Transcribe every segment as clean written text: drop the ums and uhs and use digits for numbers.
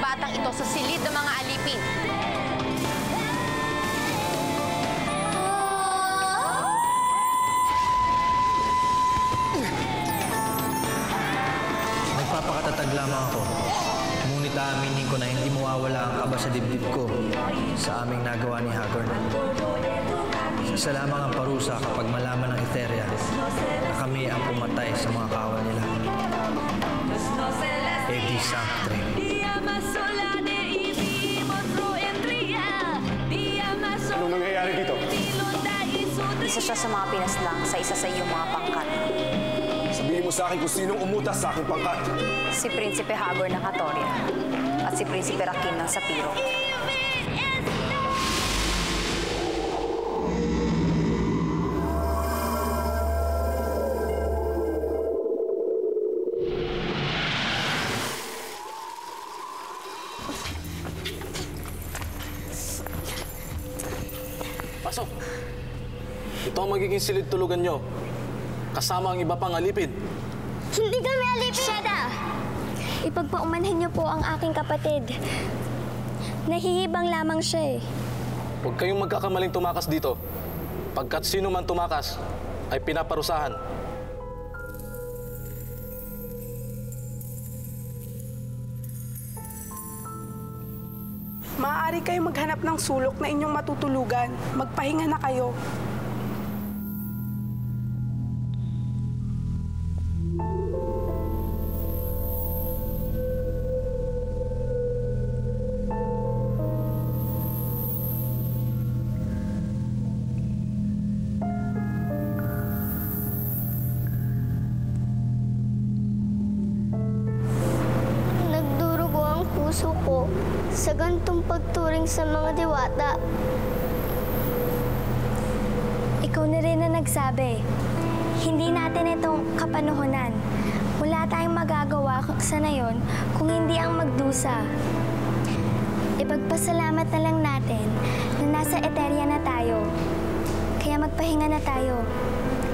batang ito sa silid ng mga alipin. Nagpapakatatag lamang ako. Ngunit aaminin ko na hindi mawawala ang kaba sa dibdib ko sa aming nagawa ni Hagorn. Isa lamang ang parusa kapag malaman ng Etheria na kami ang pumatay sa mga kawal nila. Edi Sanctre. Anong nangyayari dito? Isa siya sa mga pinaslang sa isa sa iyong mga pangkat. Sabihin mo sa akin kung sinong umutas sa aking pangkat. Si Prinsipe Hagorn ng Hatoria at si Prinsipe Rakim ng Sapiro. Pasok! Ito ang magiging silid tulugan nyo. Kasama ang iba pang alipin. Hindi kami alipin! Sheda! Ipagpaumanhin niyo po ang aking kapatid. Nahihibang lamang siya eh. Huwag kayong magkakamaling tumakas dito. Pagkat sino man tumakas, ay pinaparusahan. Maaari kayong maghanap ng sulok na inyong matutulugan. Magpahinga na kayo. Nagdurugo ang puso ko sa gantong pagturing sa mga diwata. Ikaw na rin na nagsabi, hindi natin itong kapanahunan. Wala tayong magagawa sa ngayon kung hindi ang magdusa. Ipagpasalamat na lang natin na nasa Etheria na tayo. Kaya magpahinga na tayo.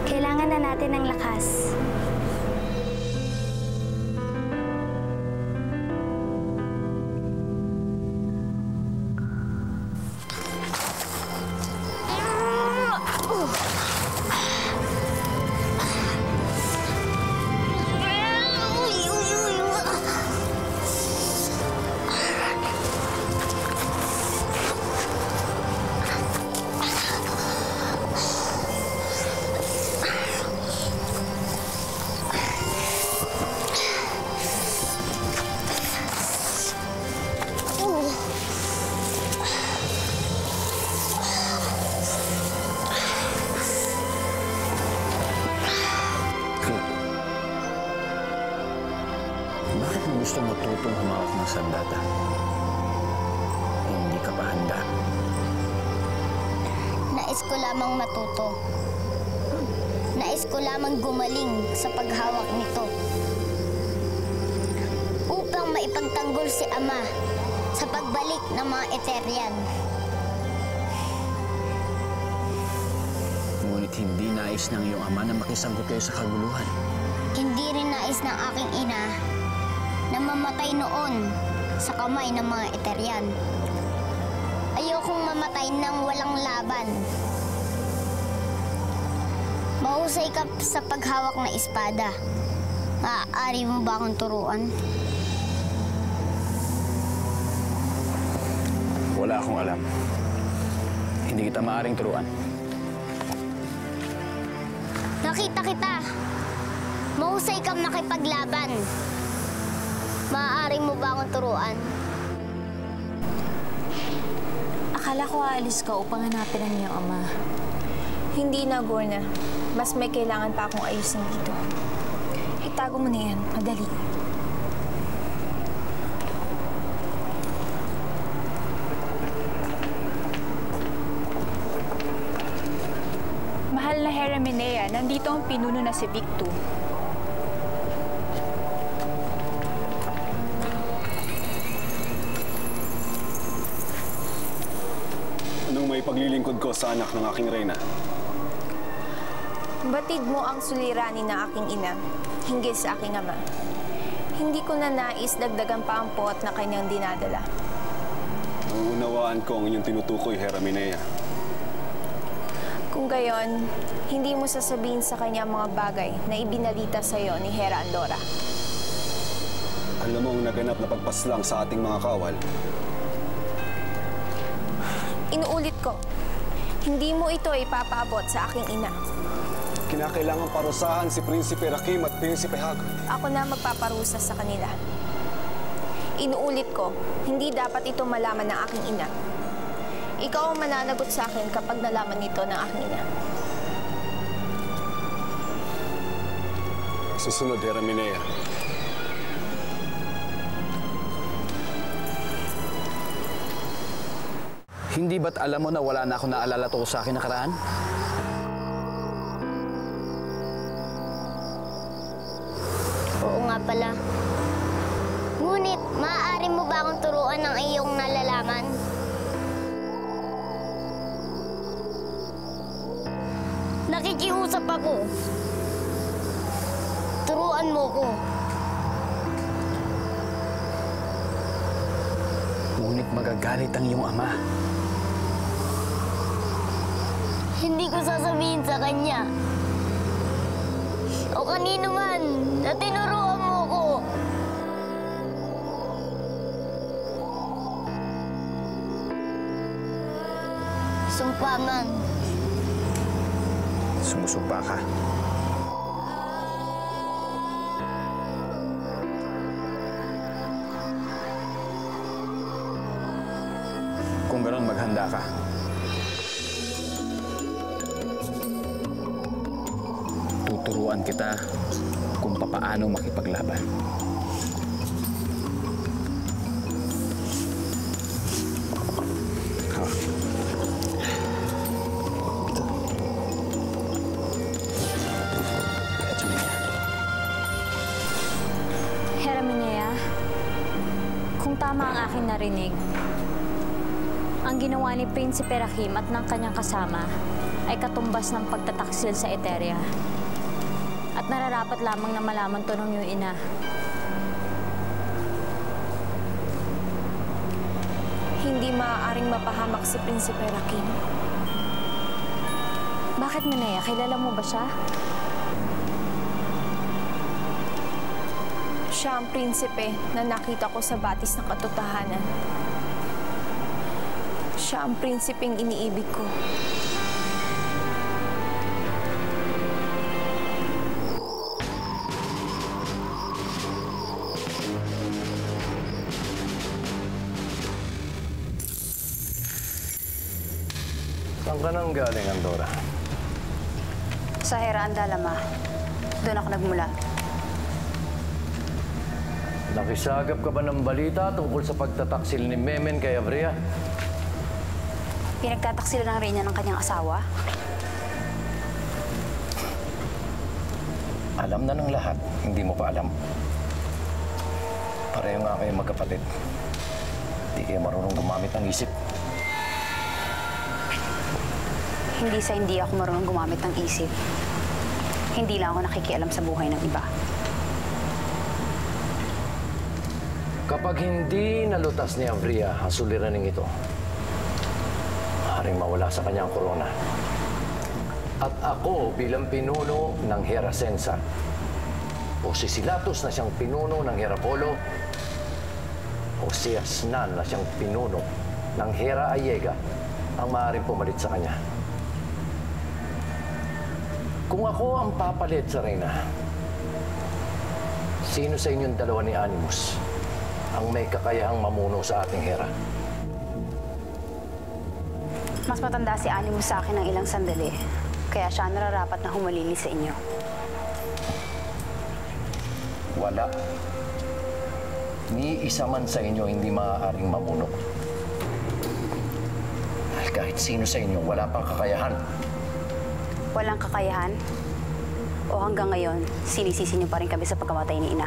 Kailangan na natin ng lakas. Bakit mo gusto matutong humawak ng sandata? Hindi ka pa handa. Nais ko lamang matuto. Nais ko lamang gumaling sa paghawak nito. Upang maipagtanggol si Ama sa pagbalik ng mga Etherian. Ngunit hindi nais ng iyong ama na makisagot kayo sa kaguluhan. Hindi rin nais ng aking ina na mamatay noon sa kamay ng mga Etherian. Ayokong mamatay ng walang laban. Mahusay ka sa paghawak ng espada. Maaari mo ba akong turuan? Wala akong alam. Hindi kita maaaring turuan. Nakita kita. Mahusay kang nakipaglaban. Maaari mo ba akong turuan? Akala ko aalis ka upang hanapin ang iyong ama. Hindi na, Gorna. Mas may kailangan pa akong ayusin dito. Itago mo na yan. Madali. Mahal na Hera Menea, nandito ang pinuno na si Victu. Anong may paglilingkod ko sa anak ng aking reyna? Batid mo ang suliranin ng aking ina, hinggil sa aking ama. hindi ko na nais dagdagan pa ang pot na kanyang dinadala. Nauunawaan ko ang inyong tinutukoy, Hera Minea. Kung gayon, hindi mo sasabihin sa kanya mga bagay na ibinalita sa iyo ni Hera Andorra. Alam mo ang naganap na pagpaslang sa ating mga kawal. Inuulit ko, hindi mo ito ipapaabot sa aking ina. Kinakailangan parusahan si Prinsipe Rakim at Prinsipe Hagon. Ako na magpaparusa sa kanila. Inuulit ko, hindi dapat ito malaman ng aking ina. Ikaw ang mananagot sa akin kapag nalaman nito ng aking ina. Susunod, Hera Minea. Hindi ba't alam mo na wala na ako naalala to sa akin nakaraan? Oo nga pala. Ngunit, maaari mo ba akong turuan ng iyong nalalaman? Nakikiusap ako. Turuan mo ko. Ngunit magagalit ang iyong ama. Hindi ko sasabihin sa kanya. O kanino man na tinuruan mo ko. Sumpa man. Sumusumpa ka. Kung gano'n, maghanda ka. Tuturuan kita kung papaano makipaglaban. Hera Minea, kung tama ang aking narinig, ang ginawa ni Prinsipe Rakim at ng kanyang kasama ay katumbas ng pagtataksil sa Eteria. At nararapat lamang na malaman to ng iyong ina. Hindi maaaring mapahamak si Prinsipe Rakim. Bakit, Minea? Kilala mo ba siya? Siya ang prinsipe na nakita ko sa batis ng katotohanan. Siya ang prinsipeng iniibig ko. Saan ka nang galing, Andorra? Sa Hera Andala, Ma. Doon ako nagmula. Nakisagap ka ba ng balita tungkol sa pagtataksil ni Memen kay Abrea? Pinagtataksilan ng reyna ng kanyang asawa? Alam na ng lahat, hindi mo pa alam. Pareho nga kayo magkapatid. Hindi kayo marunong gumamit ng isip. Hindi sa hindi ako marunong gumamit ng isip. Hindi lang ako nakikialam sa buhay ng iba. Kapag hindi nalutas ni Abrea ang suliraning ito, maaaring mawala sa kanyang korona. At ako bilang pinuno ng Hera Sensa, o si Silatos na siyang pinuno ng Hera Polo, o si Asnan na siyang pinuno ng Hera Ayega, ang maaaring pumalit sa kanya. Kung ako ang papalit sa reyna, sino sa inyong dalawa ni Animus ang may kakayahang mamuno sa ating Hera? Mas matanda si Animus sa akin ng ilang sandali, kaya siya nararapat na humalili sa inyo. Wala. Ni isa man sa inyo hindi maaaring mamuno. Dahil kahit sino sa inyo, wala pang kakayahan. Walang kakayahan? O hanggang ngayon, sinisisi niyo pa rin kami sa pagkamatay ni Ina?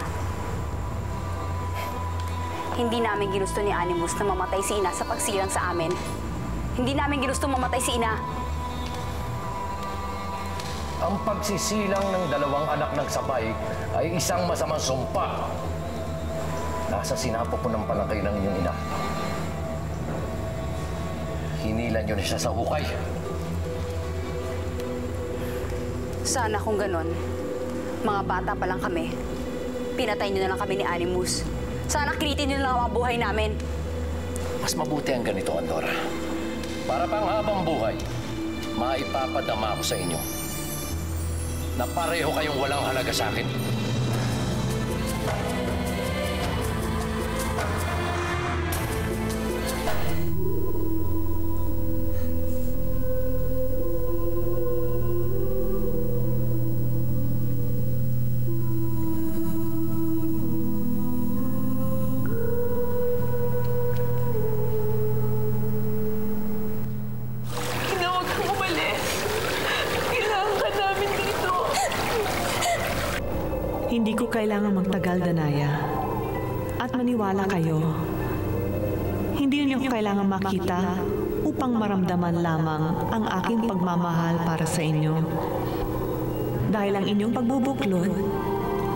Hindi namin ginusto ni Animus na mamatay si Ina sa pagsilang sa amin. Hindi namin ginusto mamatay si Ina. Ang pagsisilang ng dalawang anak ng sabay ay isang masamang sumpa. Nasa sinapok ko ng palangkay ng inyong ina. Hinilan niyo na siya sa hukay. Sana kung ganon, mga bata pa lang kami, pinatay niyo na lang kami ni Animus. Sana kilitin niyo na lang ang mga buhay namin. Mas mabuti ang ganito, Andorra. Para pang habang buhay, maipapadama ko sa inyo na pareho kayong walang halaga sa akin. Hindi ko kailangan magtagal, Danaya. At maniwala kayo. Hindi niyo kailangan makita upang maramdaman lamang ang aking pagmamahal para sa inyo. Dahil ang inyong pagbubuklod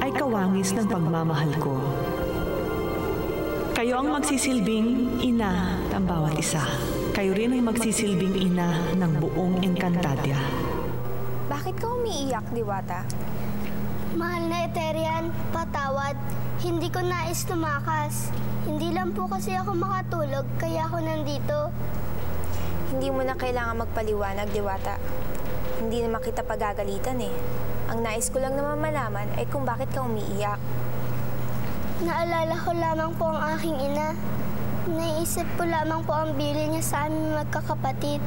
ay kawangis ng pagmamahal ko. Kayo ang magsisilbing ina ng bawat isa. Kayo rin ay magsisilbing ina ng buong Encantadia. Bakit ka umiiyak, Diwata? Mahal na Eterian, patawad. Hindi ko nais tumakas. Hindi lang po kasi ako makatulog, kaya ako nandito. Hindi mo na kailangan magpaliwanag, Diwata. Hindi naman kita pagagalitan eh. Ang nais ko lang naman malaman ay kung bakit ka umiiyak. Naalala ko lamang po ang aking ina. Naisip ko lamang po ang bili niya sa aming magkakapatid.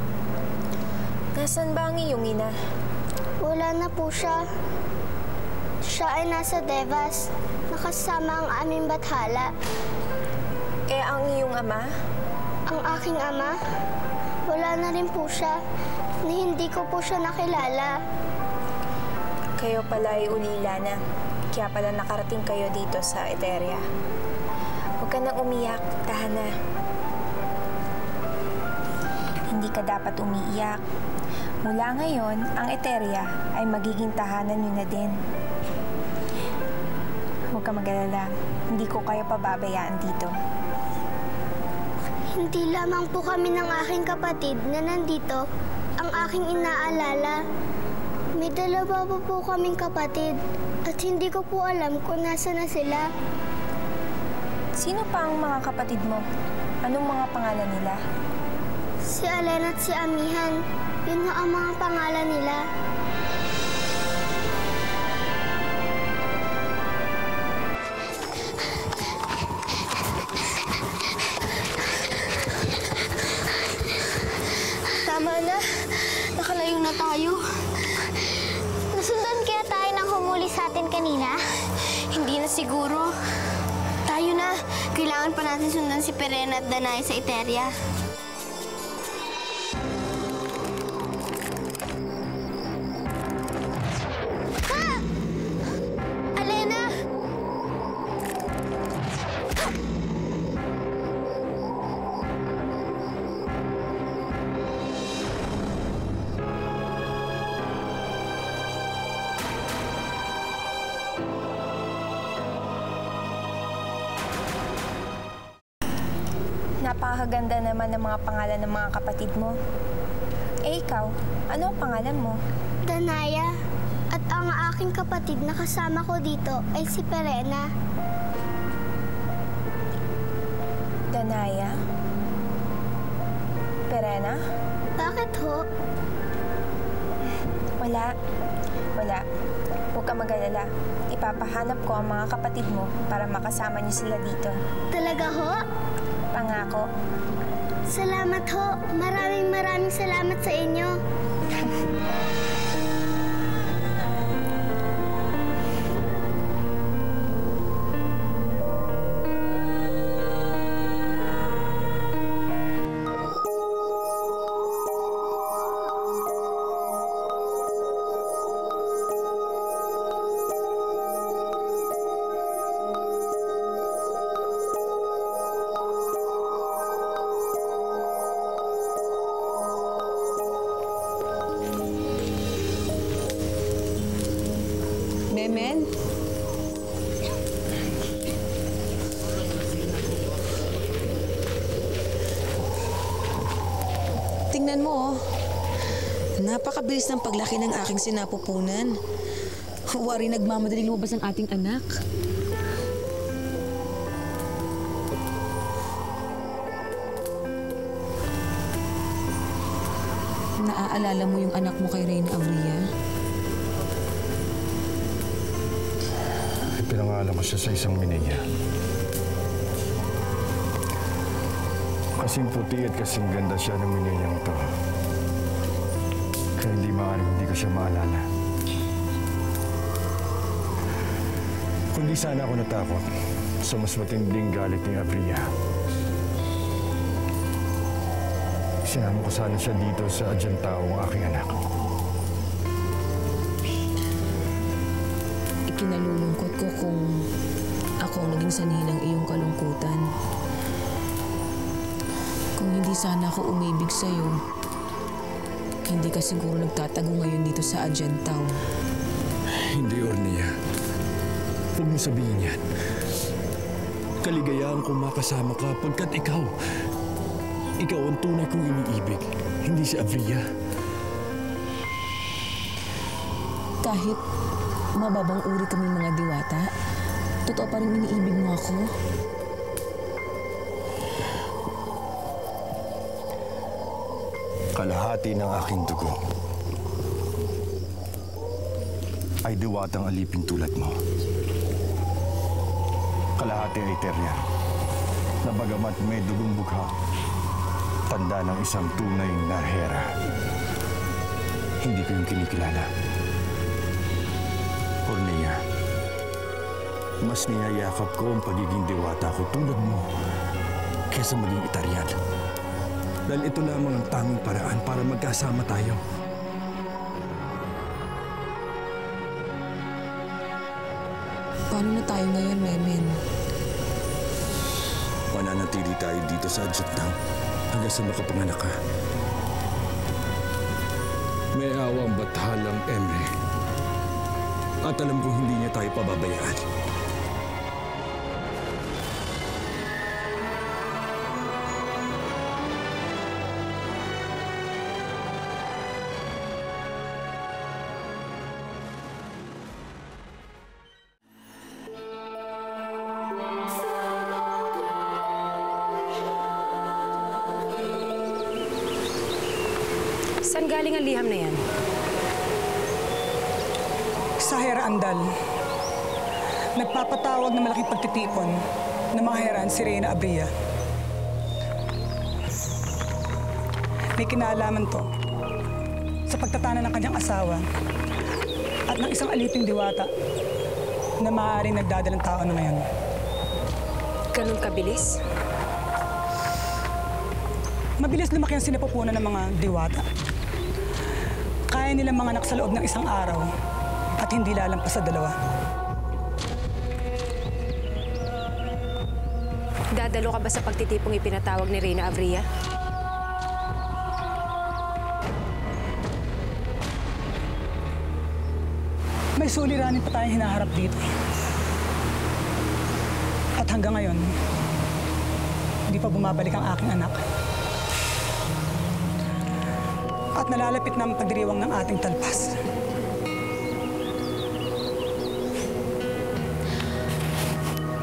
Nasaan ba ang iyong ina? Wala na po siya. Siya ay nasa Devas. Nakasama ang aming bathala. Eh, ang iyong ama? Ang aking ama? Wala na rin po siya. Na hindi ko po siya nakilala. Kayo pala ay ulila na. Kaya pala nakarating kayo dito sa Eteria. Huwag ka nang umiyak, tahan na. Hindi ka dapat umiiyak. Mula ngayon, ang Eteria ay magiging tahanan niyo na din. Huwag ka mag-alala. Hindi ko kayo pababayaan dito. Hindi lamang po kami ng aking kapatid na nandito ang aking inaalala. May dalawa po kaming kapatid at hindi ko po alam kung nasa na sila. Sino pa ang mga kapatid mo? Anong mga pangalan nila? Si Alen at si Amihan. Yun na ang mga pangalan nila. Tama na. Nakalayo na tayo. Nasundan kaya tayo ng humuli sa atin kanina? Hindi na siguro. Tayo na. Kailangan pa natin sundan si Perena at Danay sa Eteria. Napakaganda naman ng mga pangalan ng mga kapatid mo. Eh ikaw, ano ang pangalan mo? Danaya. At ang aking kapatid na kasama ko dito ay si Perena. Danaya? Perena? Bakit ho? Wala. Huwag ka mag-alala. Ipapahanap ko ang mga kapatid mo para makasama niyo sila dito. Talaga ho? Pangako. Salamat ho. Maraming salamat sa inyo. Memen? tingnan mo, oh. Napakabilis ng paglaki ng aking sinapupunan. Huwari nagmamadaling lumabas ang ating anak. Naaalala mo yung anak mo kay Reyna Aurea? Pinangalan ko siya sa isang Minaya. Kasing puti at kasing ganda siya ng Minayang to. Kaya hindi ko siya maalala. Kundi sana ako natakot sa mas matinding galit ni Aurea. Sinama ko sana siya dito sa Adyantao, ang aking anak. Ikinalulungkot ko kung ako ang naging sanhi ng iyong kalungkutan. Kung hindi sana ako umibig sa'yo, hindi ka siguro nagtatago ngayon dito sa Adyantao. Hindi, Ornia. Huwag mo sabihin yan. Kaligayahan kong makasama ka pagkat ikaw ang tunay kong iniibig, hindi si Aurea. Kahit mababang uri kami mga diwata, totoo pa rin iniibig mo ako. Kalahati ng aking dugo ay diwatang alipin tulad mo. Kalahati ay terya na bagamat may dugong bugha, tanda ng isang tunay na hera. Hindi ko yung kinikilala. Ornia, mas niyayakap ko ang pagiging diwata ko tulad mo kaysa maging Itaryan. Dahil ito lamang ang tanging paraan para magkasama tayo. Paano na tayo ngayon, Memen? Mananatili tayo dito sa Adyantao hanggang sa makapanganak ka. May awang bathalang Emre. At alam kong hindi niya tayo pababayaan. Saan galing ang liham na yan? Sa Hera Andal. Nagpapatawag ng malaking pagtitipon ng mga Heran si Reyna Aurea. May kinalaman to sa pagtatana ng kanyang asawa at ng isang aliping diwata na maaaring nagdadalang tao na ngayon. Ganun kabilis? Mabilis lumaki ang sinapupunan ng mga diwata. Kaya nilang manganak sa loob ng isang araw at hindi lalampas sa 2. Dadalo ka ba sa pagtitipong ipinatawag ni Reyna Aurea? May suliranin pa tayong hinaharap dito. At hanggang ngayon, hindi pa bumabalik ang aking anak. At nalalapit na ang pagdiriwang ng ating talpas.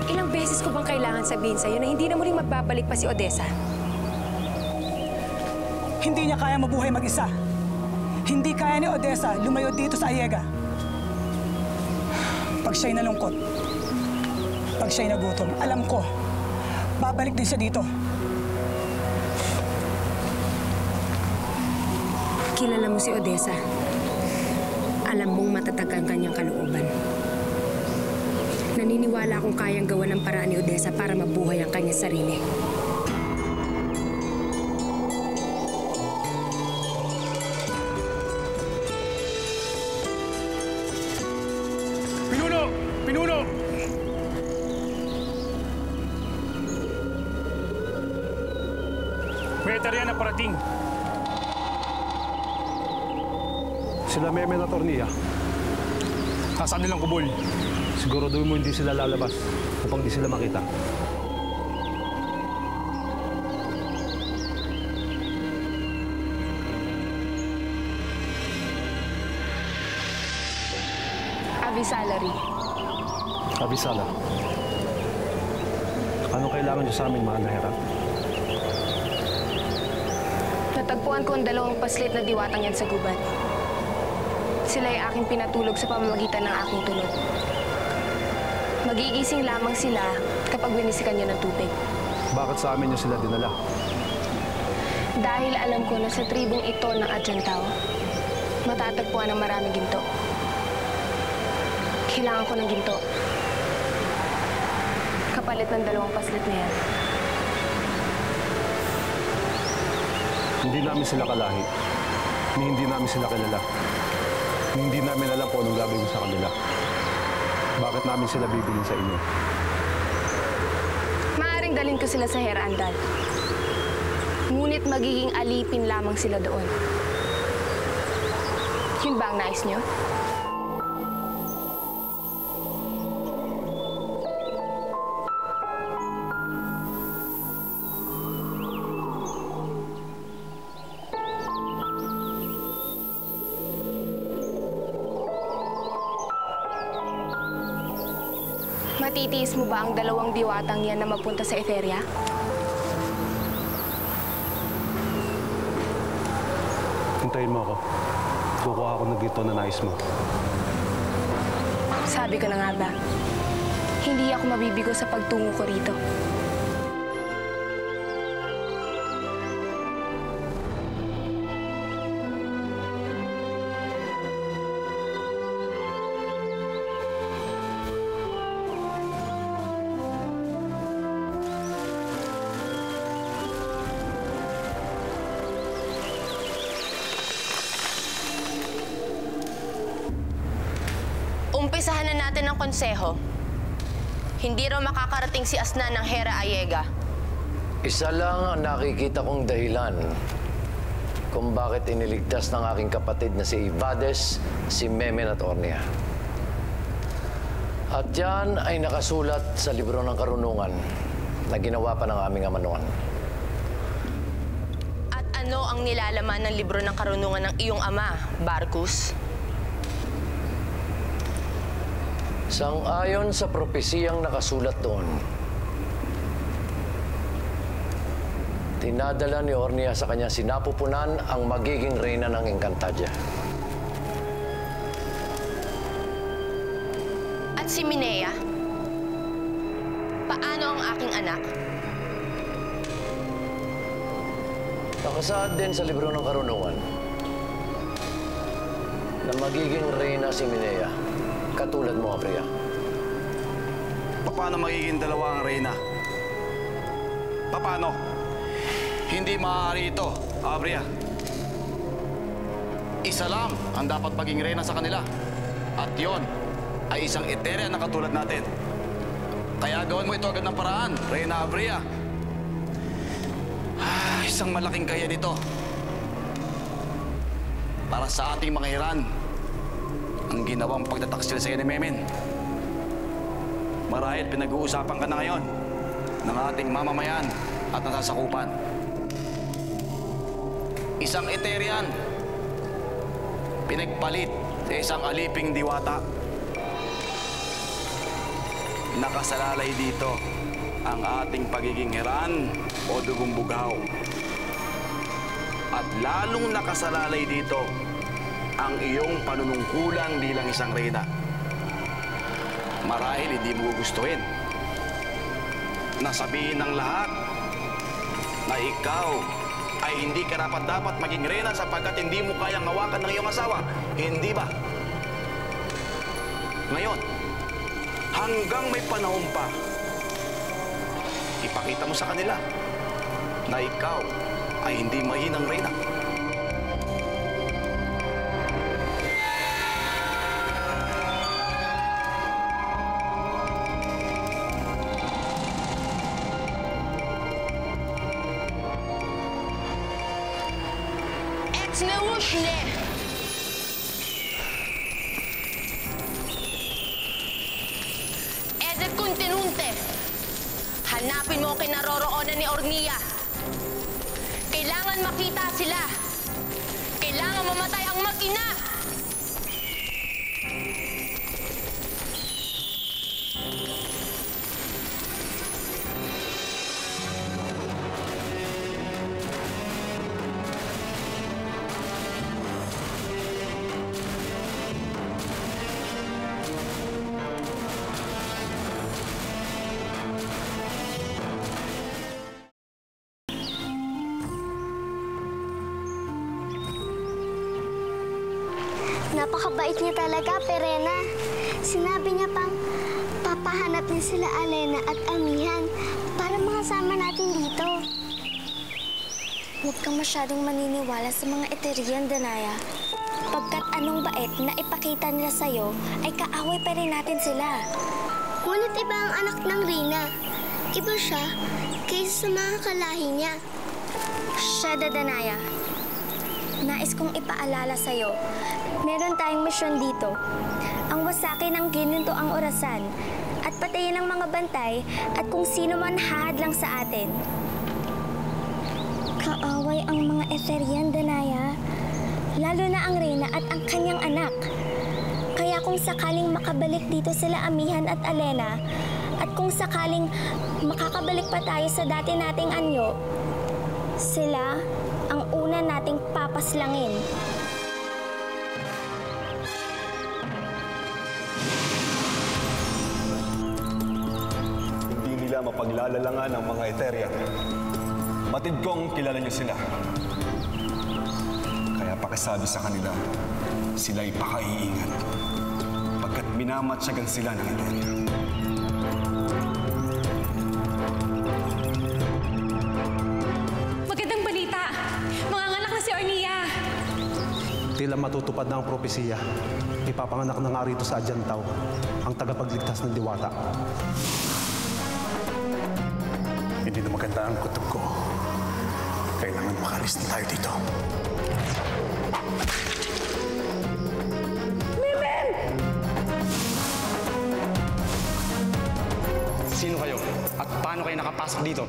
Ilang beses ko bang kailangan sabihin sa'yo na hindi na muling magbabalik pa si Odessa? Hindi niya kaya mabuhay mag-isa. Hindi kaya ni Odessa lumayo dito sa Ayega. Pag siya'y nalungkot, pag siya'y nagutom, alam ko, babalik din siya dito. Kilala mo si Odessa. Alam mong matatag ang kanyang kalooban. Naniniwala akong kayang gawa ng paraan ni Odessa para mabuhay ang kanyang sarili. Pinuno! Pinuno! May Itaryan na parating. Sila Memen at Ornia. Nasaan nilang kubol? Siguraduhin mo hindi sila lalabas upang di sila makita. Avisalary. Abisala, anong kailangan niyo sa amin, mahal na Hera? Natagpuan ko ang 2 paslit na diwatang yan sa gubat. Sila ay aking pinatulog sa pamamagitan ng aking tunog. Magigising lamang sila kapag winisikan niyo ng tubig. Bakit sa amin niyo sila dinala? Dahil alam ko na sa tribong ito ng Adyantao, matatagpuan ng maraming ginto. Kailangan ko ng ginto. Kapalit ng 2 paslit na yan. Hindi namin sila kalahi. Hindi namin sila kilala. Hindi namin alam kung anong gagawin sa kanila. Bakit namin sila bibilin sa inyo? Maaring dalhin ko sila sa Hera Andal. Ngunit magiging alipin lamang sila doon. Yun ba ang nais niyo? Matitiis mo ba ang 2 diwatang yan na mapunta sa Etheria? Hintayin mo ako. Kukuha ako ng ginto na nais mo. Sabi ko na nga ba, hindi ako mabibigo sa pagtungo ko rito. Umpisahan na natin ang konseho. Hindi raw makakarating si Asnan ng Hera Ayega. Isa lang ang nakikita kong dahilan kung bakit iniligtas ng aking kapatid na si Ivades, si Memen at Ornia. At yan ay nakasulat sa libro ng karunungan na ginawa pa ng aming ama noon. At ano ang nilalaman ng libro ng karunungan ng iyong ama, Barcus? Sang-ayon sa propesiyang nakasulat doon, tinadala ni Ornia sa kanya sinapupunan ang magiging reyna ng Encantadia. At si Minea? Paano ang aking anak? Nakasaad din sa libro ng karunungan na magiging reyna si Minea. Katulad mo, Abria. Paano magiging 2 ang reyna? Paano? Hindi maaari ito, Abria. Isa lang ang dapat maging reyna sa kanila. At yon ay isang Etheria na katulad natin. Kaya gawin mo ito agad ng paraan, Reyna Abria. Isang malaking kaya nito. Para sa ating mga hiran, ang ginawang pagtataksil sa iyo ni Memen. Marahil pinag-uusapan ka na ngayon ng ating mamamayan at nasasakupan. Isang Etherian, pinagpalit sa isang aliping diwata. Nakasalalay dito ang ating pagiging hiran o dugong bugaw. At lalong nakasalalay dito ang iyong panunungkulan bilang isang reyna. Marahil hindi mo gustuhin na sabihin ng lahat na ikaw ay hindi karapat-dapat maging reyna sapagkat hindi mo kayang hawakan ng iyong asawa. Hindi ba? Ngayon, hanggang may panahon pa, ipakita mo sa kanila na ikaw ay hindi mahinang reyna. Neushne! Edet Kuntinunte! Hanapin mo ang kinaroroonan ni Ornia. Kailangan makita sila. Kailangan mamatay ang mag-ina. Napakabait niya talaga, Perena. Sinabi niya pang papahanap niya sila Alena at Amihan para makasama natin dito. Huwag kang masyadong maniniwala sa mga Eterian, Danaya. Pagkat anong bait na ipakita nila sa'yo, ay kaaway pa rin natin sila. Ngunit iba ang anak ng Rina. Iba siya kaysa sa mga kalahi niya. Sheda, Danaya. Nais kong ipaalala sa'yo, meron tayong misyon dito. Ang wasakin ng gininto ang orasan at patayin ang mga bantay at kung sino man hahadlang sa atin. Kaaway ang mga Eterian, Danaya. Lalo na ang Reyna at ang kanyang anak. Kaya kung sakaling makabalik dito sila Amihan at Alena, at kung sakaling makakabalik pa tayo sa dati nating anyo, sila ang una nating papaslangin. Hindi nila mapaglalalangan ang mga Eterian. Matid kong kilala niyo sila. Kaya pakisabi sa kanila, sila'y pakaiingat. Pagkat minamatsagan sila ng Eterian. Magandang balita! Manganganak na si Ornia! Tila matutupad na ang propesiya. Ipapanganak na nga rito sa Adyantaw ang tagapagligtas ng Diwata. Hindi na maganda ang kutob ko. Kailangan makalis na tayo dito. Mimen! Sino kayo? At paano kayo nakapasok dito?